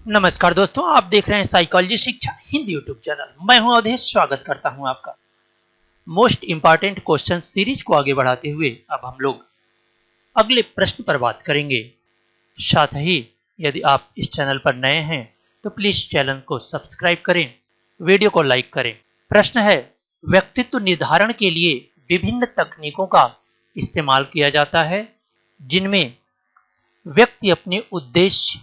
नमस्कार दोस्तों, आप देख रहे हैं साइकोलॉजी शिक्षा हिंदी यूट्यूब चैनल। मैं हूं अवधेश, स्वागत करता हूं आपका। मोस्ट इंपॉर्टेंट क्वेश्चन सीरीज को आगे बढ़ाते हुए अब हम लोग अगले प्रश्न पर बात करेंगे। साथ ही यदि आप इस चैनल पर नए हैं तो प्लीज चैनल को सब्सक्राइब करें, वीडियो को लाइक करें। प्रश्न है, व्यक्तित्व निर्धारण के लिए विभिन्न तकनीकों का इस्तेमाल किया जाता है जिनमें व्यक्ति अपने उद्देश्य,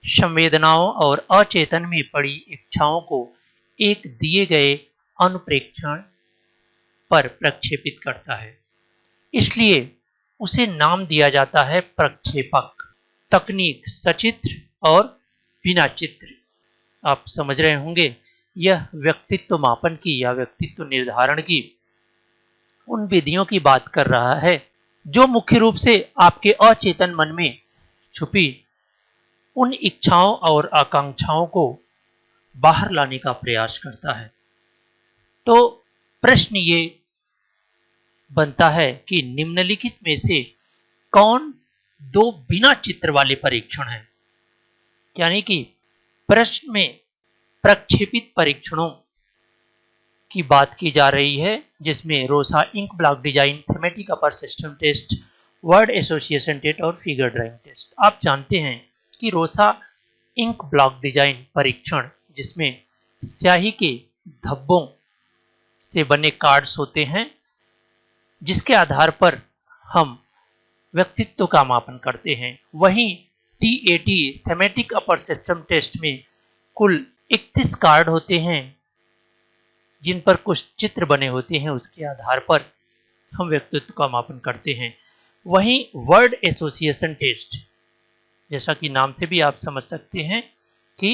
संवेदनाओं और अचेतन में पड़ी इच्छाओं को एक दिए गए अनुप्रेक्षण पर प्रक्षेपित करता है, इसलिए उसे नाम दिया जाता है प्रक्षेपक। तकनीक सचित्र और बिना चित्र। आप समझ रहे होंगे, यह व्यक्तित्व मापन की या व्यक्तित्व निर्धारण की उन विधियों की बात कर रहा है जो मुख्य रूप से आपके अचेतन मन में छुपी उन इच्छाओं और आकांक्षाओं को बाहर लाने का प्रयास करता है। तो प्रश्न ये बनता है कि निम्नलिखित में से कौन दो बिना चित्र वाले परीक्षण हैं। यानी कि प्रश्न में प्रक्षेपित परीक्षणों की बात की जा रही है, जिसमें रोसा ink block design, thematic apperception test, word association test और फिगर ड्राइंग टेस्ट। आप जानते हैं कि रोसा इंक ब्लॉक डिजाइन परीक्षण, जिसमें स्याही के धब्बों से बने कार्ड्स होते हैं जिसके आधार पर हम व्यक्तित्व का मापन करते हैं, वहीं TAT thematic apperception test में कुल 31 कार्ड होते हैं जिन पर कुछ चित्र बने होते हैं, उसके आधार पर हम व्यक्तित्व का मापन करते हैं। वहीं वर्ड एसोसिएशन टेस्ट, जैसा कि नाम से भी आप समझ सकते हैं कि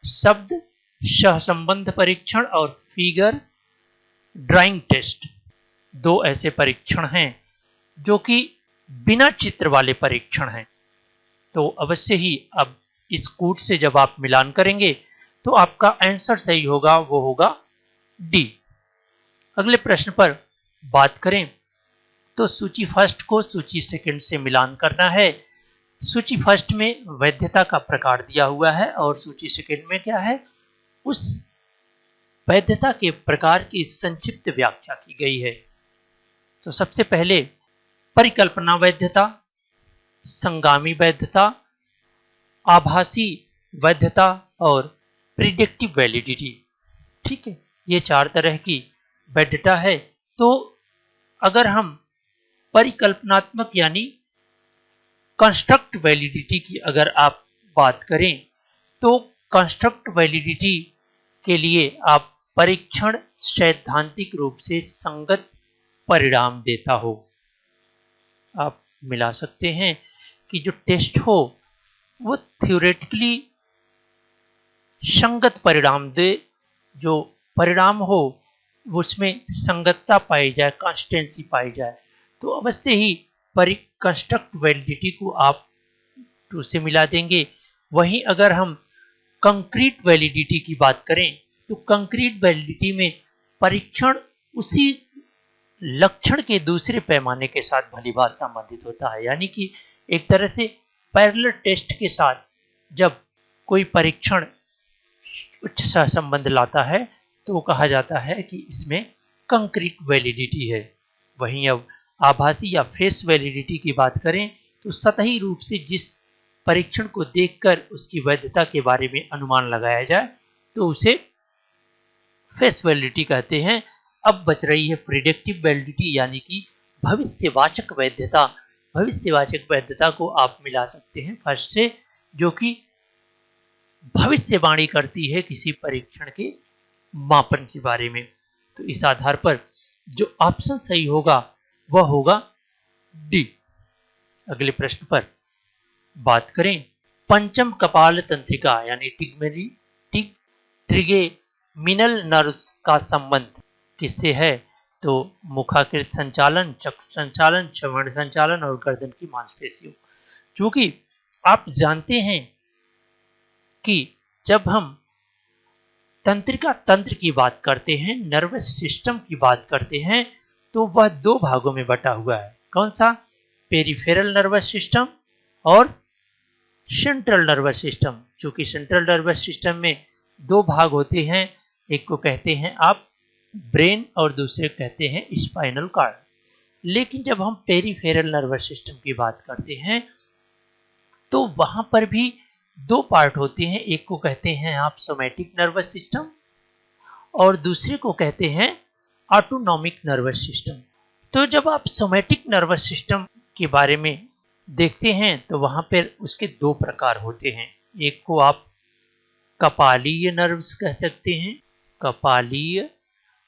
शब्द सहसंबंध परीक्षण और फिगर ड्राइंग टेस्ट दो ऐसे परीक्षण हैं जो कि बिना चित्र वाले परीक्षण हैं। तो अवश्य ही अब इस कूट से जब आप मिलान करेंगे तो आपका आंसर सही होगा, वो होगा डी। अगले प्रश्न पर बात करें तो सूची फर्स्ट को सूची सेकंड से मिलान करना है। सूची फर्स्ट में वैधता का प्रकार दिया हुआ है और सूची सेकंड में क्या है, उस वैधता के प्रकार की संक्षिप्त व्याख्या की गई है। तो सबसे पहले परिकल्पना वैधता, संगामी वैधता, आभासी वैधता और प्रिडिक्टिव वैलिडिटी। ठीक है, ये चार तरह की वैधता है। तो अगर हम परिकल्पनात्मक यानी कंस्ट्रक्ट वैलिडिटी की अगर आप बात करें तो कंस्ट्रक्ट वैलिडिटी के लिए आप परीक्षण सैद्धांतिक रूप से संगत परिणाम देता हो। आप मिला सकते हैं कि जो टेस्ट हो वो थ्योरेटिकली संगत परिणाम दे, जो परिणाम हो उसमें संगतता पाई जाए, कंसिस्टेंसी पाई जाए। तो अवश्य ही कंस्ट्रक्ट वैलिडिटी को आप 2 से मिला देंगे। वहीं अगर हम कंक्रीट वैलिडिटी की बात करें तो कंक्रीट वैलिडिटी में परीक्षण उसी लक्षण के दूसरे पैमाने के साथ भलीभांति संबंधित होता है। यानी कि एक तरह से पैरेलल टेस्ट के साथ जब कोई परीक्षण उच्च सहसंबंध लाता है तो वो कहा जाता है कि इसमें कंक्रीट वैलिडिटी है। वहीं अब आभासी या फेस वैलिडिटी की बात करें तो सतही रूप से जिस परीक्षण को देखकर उसकी वैधता के बारे में अनुमान लगाया जाए तो उसे फेस वैलिडिटी कहते हैं। अब बच रही है प्रिडिक्टिव वैलिडिटी यानी कि भविष्यवाचक वैधता। भविष्यवाचक वैधता को आप मिला सकते हैं फर्स्ट से, जो कि भविष्यवाणी करती है किसी परीक्षण के मापन के बारे में। तो इस आधार पर जो ऑप्शन सही होगा वह होगा डी। अगले प्रश्न पर बात करें, पंचम कपाल तंत्रिका यानी ट्रिगेमिनल नर्व्स का संबंध किससे है। तो मुखाकृत संचालन, चक्षु संचालन, श्रवण संचालन और गर्दन की मांसपेशियों। क्योंकि आप जानते हैं कि जब हम तंत्रिका तंत्र की बात करते हैं, नर्वस सिस्टम की बात करते हैं, तो वह 2 भागों में बटा हुआ है। कौन सा, पेरिफेरल नर्वस सिस्टम और सेंट्रल नर्वस सिस्टम, चूंकि सेंट्रल नर्वस सिस्टम में दो भाग होते हैं, एक को कहते हैं आप ब्रेन और दूसरे कहते हैं स्पाइनल कॉर्ड। लेकिन जब हम पेरिफेरल नर्वस सिस्टम की बात करते हैं तो वहां पर भी दो पार्ट होते हैं, एक को कहते हैं आप सोमैटिक नर्वस सिस्टम और दूसरे को कहते हैं ऑटोनॉमिक नर्वस सिस्टम। तो जब आप सोमैटिक नर्वस सिस्टम के बारे में देखते हैं तो वहां पर उसके दो प्रकार होते हैं, एक को आप कपालीय नर्व्स कह सकते हैं, कपालीय,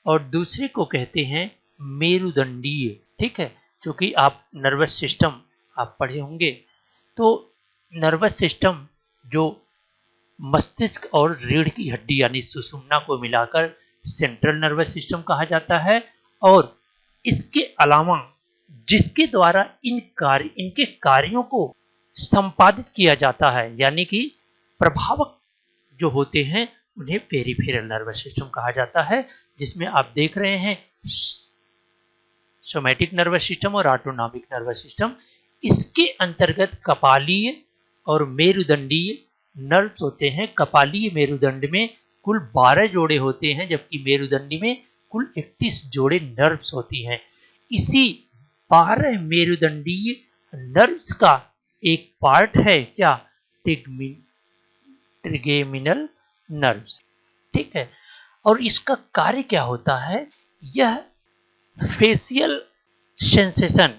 और दूसरे को कहते हैं मेरुदंडीय। ठीक है, क्योंकि आप नर्वस सिस्टम आप पढ़े होंगे, तो नर्वस सिस्टम जो मस्तिष्क और रीढ़ की हड्डी यानी सुषुम्ना को मिलाकर सेंट्रल नर्वस सिस्टम कहा जाता है, और इसके अलावा जिसके द्वारा इनके कार्यों को संपादित किया जाता है यानी कि प्रभावक जो होते हैं उन्हें पेरिफेरल नर्वस सिस्टम कहा जाता है, जिसमें आप देख रहे हैं सोमैटिक नर्वस सिस्टम और ऑटोनॉमिक नर्वस सिस्टम। इसके अंतर्गत कपालीय और मेरुदंडीय नर्व्स होते हैं। कपालीय मेरुदंड में कुल 12 जोड़े होते हैं, जबकि मेरुदंडी में कुल 31 जोड़े नर्व्स होती हैं। इसी 12 मेरुदंडीय नर्व्स का एक पार्ट है क्या, ट्रिगेमिनल नर्व्स। ठीक है, और इसका कार्य क्या होता है, यह फेशियल सेंसेशन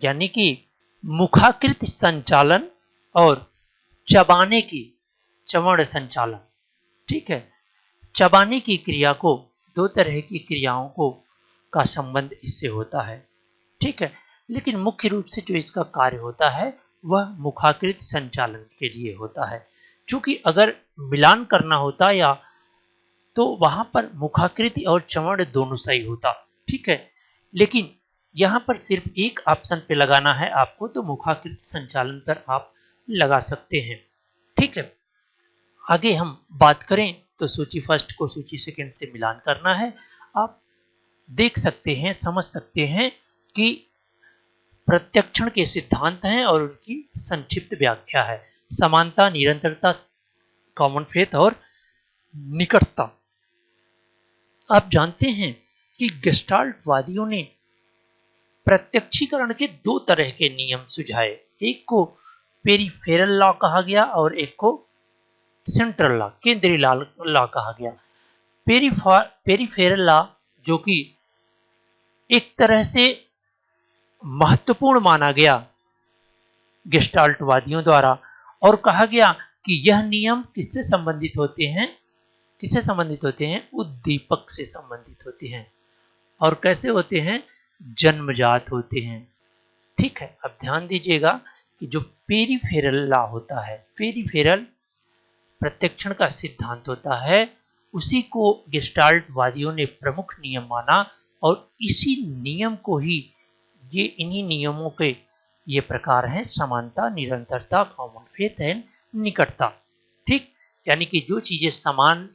यानी कि मुखाकृति संचालन और चबाने की चवण संचालन, ठीक है, चबाने की क्रिया को, दो तरह की क्रियाओं को का संबंध इससे होता है। ठीक है, लेकिन मुख्य रूप से जो इसका कार्य होता है वह मुखाकृत संचालन के लिए होता है। चूंकि अगर मिलान करना होता या तो वहां पर मुखाकृति और चवण दोनों सही होता। ठीक है, लेकिन यहां पर सिर्फ एक ऑप्शन पे लगाना है आपको, तो मुखाकृत संचालन पर आप लगा सकते हैं। ठीक है, आगे हम बात करें तो सूची फर्स्ट को सूची सेकंड से मिलान करना है। आप देख सकते हैं, समझ सकते हैं कि प्रत्यक्षण के सिद्धांत हैं और उनकी संक्षिप्त व्याख्या है। समानता, निरंतरता, कॉमन फेथ और निकटता। आप जानते हैं कि गेस्टाल्टवादियों ने प्रत्यक्षीकरण के दो तरह के नियम सुझाए, एक को पेरिफेरल लॉ कहा गया और एक को सेंट्रल लॉ, केंद्रीय लॉ कहा गया। पेरिफेरल लॉ जो कि एक तरह से महत्वपूर्ण माना गया गेस्टाल्टवादियों द्वारा, और कहा गया कि यह नियम किससे संबंधित होते हैं, किससे संबंधित होते हैं, उद्दीपक से संबंधित होते हैं। और कैसे होते हैं, जन्मजात होते हैं। ठीक है, अब ध्यान दीजिएगा कि जो पेरिफेरल लॉ होता है, पेरिफेरल प्रत्यक्षण का सिद्धांत होता है, उसी को गेस्टाल्टवादियों ने प्रमुख नियम माना, और इसी नियम को ही इन्हीं नियमों के ये प्रकार हैं, समानता, निरंतरता, कॉमन फेथ एंड निकटता। ठीक, यानी कि जो चीजें समान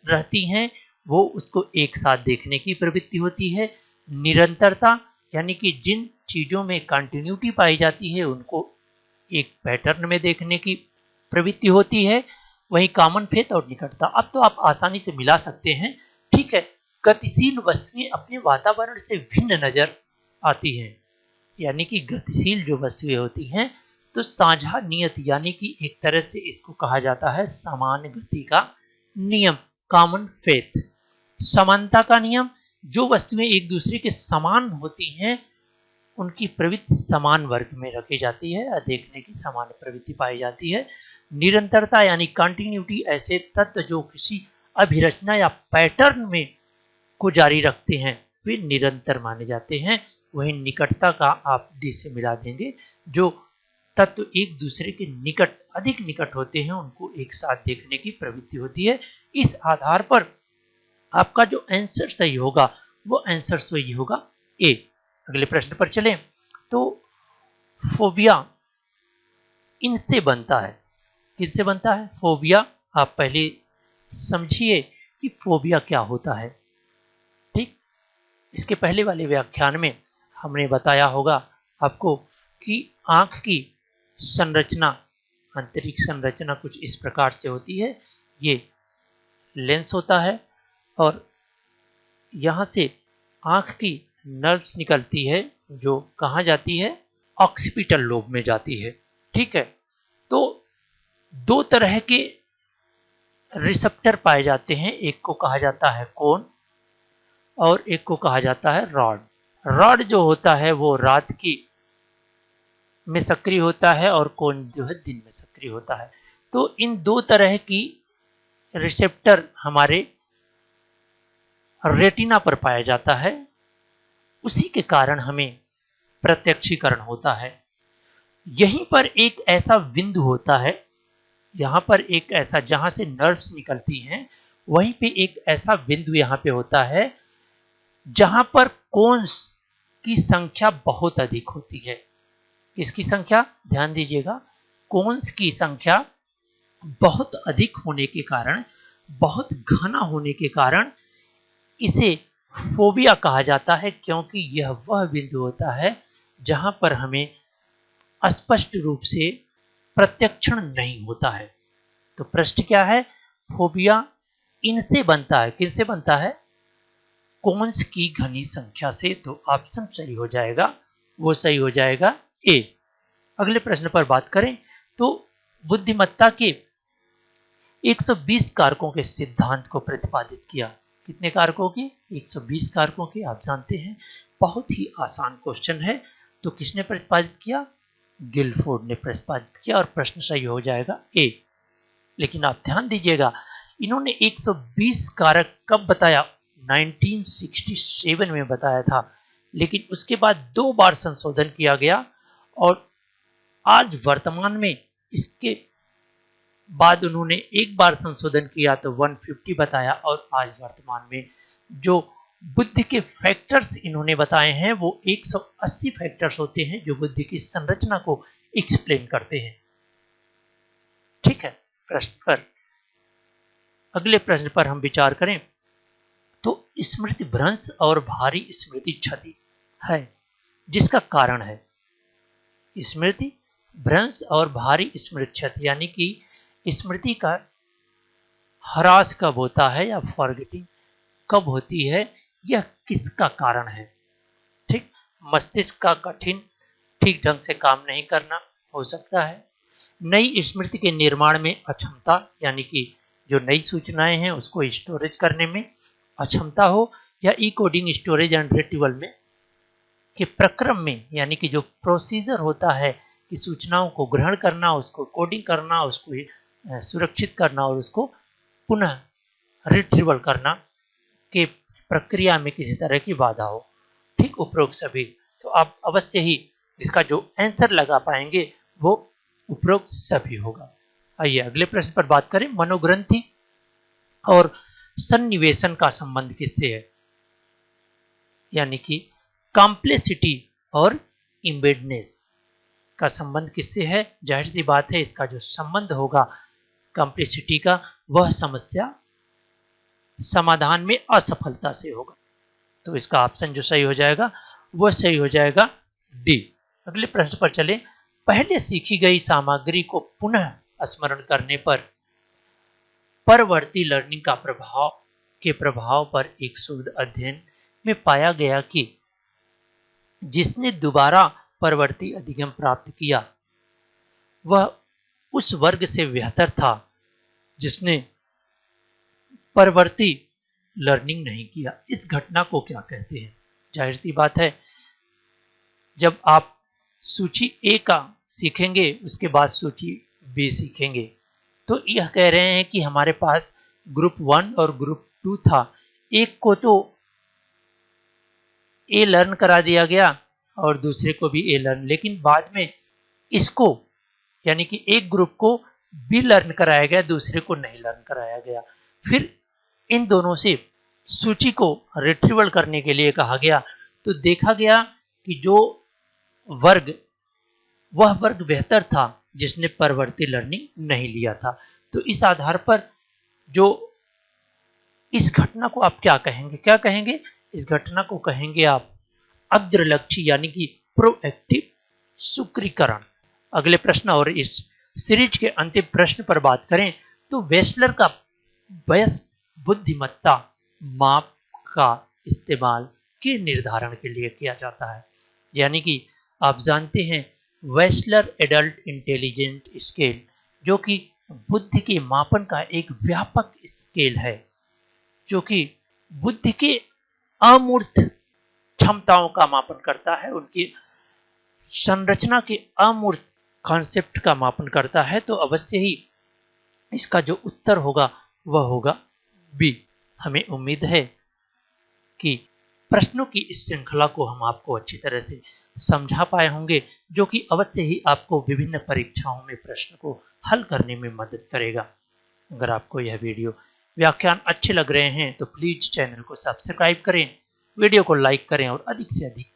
रहती हैं वो उसको एक साथ देखने की प्रवृत्ति होती है। निरंतरता यानी कि जिन चीजों में कंटिन्यूटी पाई जाती है उनको एक पैटर्न में देखने की प्रवृत्ति होती है। वही कॉमन फेथ और निकटता, अब तो आप आसानी से मिला सकते हैं। ठीक है, गतिशील वस्तुएं अपने वातावरण से भिन्न नजर आती हैं, यानी कि गतिशील जो वस्तुएं होती हैं तो साझा नियत यानी कि एक तरह से इसको कहा जाता है समान गति का नियम, कॉमन फेथ। समानता का नियम, जो वस्तुएं एक दूसरे के समान होती हैं उनकी प्रवृत्ति समान वर्ग में रखी जाती है, देखने की समान प्रवृत्ति पाई जाती है। निरंतरता यानी कंटिन्यूटी, ऐसे तत्व जो किसी अभिरचना या पैटर्न में को जारी रखते हैं वे निरंतर माने जाते हैं। वहीं निकटता का आप डी से मिला देंगे, जो तत्व एक दूसरे के निकट, अधिक निकट होते हैं उनको एक साथ देखने की प्रवृत्ति होती है। इस आधार पर आपका जो आंसर सही होगा वो आंसर सही होगा ए। अगले प्रश्न पर चलें तो फोबिया इनसे बनता है, किससे बनता है, फोबिया। आप पहले समझिए कि फोबिया क्या होता है। ठीक, इसके पहले वाले व्याख्यान में हमने बताया होगा आपको कि आंख की संरचना आंतरिक संरचना कुछ इस प्रकार से होती है। ये लेंस होता है और यहाँ से आंख की नर्व्स निकलती है जो कहाँ जाती है, ऑक्सीपिटल लोब में जाती है। ठीक है, तो दो तरह के रिसेप्टर पाए जाते हैं, एक को कहा जाता है कोन और एक को कहा जाता है रॉड। रॉड जो होता है वो रात की में सक्रिय होता है और कोन जो है दिन में सक्रिय होता है। तो इन दो तरह की रिसेप्टर हमारे रेटिना पर पाया जाता है, उसी के कारण हमें प्रत्यक्षीकरण होता है। यहीं पर एक ऐसा बिंदु होता है, यहां पर एक ऐसा जहां से नर्व्स निकलती हैं, वहीं पे एक ऐसा बिंदु यहां पे होता है जहां पर कोन्स की संख्या बहुत अधिक होती है। किसकी संख्या, ध्यान दीजिएगा, कोन्स की संख्या बहुत अधिक होने के कारण, बहुत घना होने के कारण इसे फोबिया कहा जाता है, क्योंकि यह वह बिंदु होता है जहां पर हमें स्पष्ट रूप से प्रत्यक्षण नहीं होता है। तो प्रश्न क्या है, फोबिया इनसे बनता है, किनसे बनता है, कोन्स की घनी संख्या से। तो ऑप्शन सही हो जाएगा, वो सही हो जाएगा ए। अगले प्रश्न पर बात करें तो बुद्धिमत्ता के 120 कारकों के सिद्धांत को प्रतिपादित किया। कितने कारकों के, 120 कारकों के। आप जानते हैं बहुत ही आसान क्वेश्चन है। तो किसने प्रतिपादित किया, गिलफोर्ड ने प्रतिपादित किया और प्रश्न सही हो जाएगा ए। लेकिन आप ध्यान दीजिएगा, इन्होंने 120 कारक कब बताया, 1967 में बताया था, लेकिन उसके बाद 2 बार संशोधन किया गया और आज वर्तमान में इसके बाद उन्होंने एक बार संशोधन किया तो 150 बताया और आज वर्तमान में जो बुद्धि के फैक्टर्स इन्होंने बताए हैं वो 180 फैक्टर्स होते हैं जो बुद्धि की संरचना को एक्सप्लेन करते हैं। ठीक है, प्रश्न पर अगले प्रश्न पर हम विचार करें तो स्मृति भ्रंश और भारी स्मृति क्षति है, जिसका कारण है स्मृति भ्रंश और भारी स्मृति क्षति, यानी कि स्मृति का ह्रास कब होता है या फॉरगेटिंग कब होती है, यह किसका कारण है। ठीक, मस्तिष्क का कठिन ठीक ढंग से काम नहीं करना हो सकता है, नई स्मृति के निर्माण में अक्षमता, यानी कि जो नई सूचनाएं हैं उसको स्टोरेज करने में अक्षमता हो, या ई कोडिंग स्टोरेज एंड रिट्रीवल में के प्रक्रम में, यानी कि जो प्रोसीजर होता है कि सूचनाओं को ग्रहण करना, उसको कोडिंग करना, उसको सुरक्षित करना और उसको पुनः रिट्रीवल करना के प्रक्रिया में किसी तरह की बाधा हो। ठीक, उपरोक्त सभी। तो आप अवश्य ही इसका जो आंसर लगा पाएंगे वो उपरोक्त सभी होगा। आइए अगले प्रश्न पर बात करें, मनोग्रंथि और सन्निवेशन का संबंध किससे है, यानी कि कॉम्प्लेक्सिटी और इम्बेडनेस का संबंध किससे है। जाहिर सी बात है इसका जो संबंध होगा कॉम्प्लेक्सिटी का, वह समस्या समाधान में असफलता से होगा। तो इसका ऑप्शन जो सही हो जाएगा वह सही हो जाएगा डी। अगले प्रश्न पर चलें, पहले सीखी गई सामग्री को पुनः स्मरण करने पर परवर्ती लर्निंग का प्रभाव पर एक शोध अध्ययन में पाया गया कि जिसने दोबारा परवर्ती अधिगम प्राप्त किया वह उस वर्ग से बेहतर था जिसने परवर्ती लर्निंग नहीं किया। इस घटना को क्या कहते हैं। जाहिर सी बात है जब आप सूची ए का सीखेंगे उसके बाद सूची बी सीखेंगे, तो यह कह रहे हैं कि हमारे पास ग्रुप 1 और ग्रुप 2 था, एक को तो ए लर्न करा दिया गया और दूसरे को भी ए लर्न, लेकिन बाद में इसको यानी कि एक ग्रुप को बी लर्न कराया गया, दूसरे को नहीं लर्न कराया गया। फिर इन दोनों से सूची को रिट्रीवल करने के लिए कहा गया, तो देखा गया कि जो वर्ग वह वर्ग बेहतर था जिसने परवर्ती लर्निंग नहीं लिया था। तो इस आधार पर जो इस घटना को आप क्या कहेंगे, क्या कहेंगे, इस घटना को कहेंगे आप अग्रलक्षी यानी कि प्रोएक्टिव सूत्रीकरण। अगले प्रश्न और इस सीरीज के अंतिम प्रश्न पर बात करें तो वेस्लर का वयस्क बुद्धिमत्ता माप का इस्तेमाल के निर्धारण के लिए किया जाता है। यानी कि आप जानते हैं वेस्लर एडल्ट इंटेलिजेंट स्केल, जो कि बुद्धि के मापन का एक व्यापक स्केल है, जो कि बुद्धि के अमूर्त क्षमताओं का मापन करता है, उनकी संरचना के अमूर्त कॉन्सेप्ट का मापन करता है। तो अवश्य ही इसका जो उत्तर होगा वह होगा बी। हमें उम्मीद है कि प्रश्नों की इस श्रृंखला को हम आपको अच्छी तरह से समझा पाए होंगे, जो कि अवश्य ही आपको विभिन्न परीक्षाओं में प्रश्न को हल करने में मदद करेगा। अगर आपको यह वीडियो व्याख्यान अच्छे लग रहे हैं तो प्लीज चैनल को सब्सक्राइब करें, वीडियो को लाइक करें और अधिक से अधिक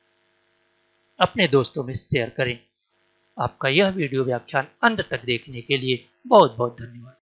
अपने दोस्तों में शेयर करें। आपका यह वीडियो व्याख्यान अंत तक देखने के लिए बहुत बहुत धन्यवाद।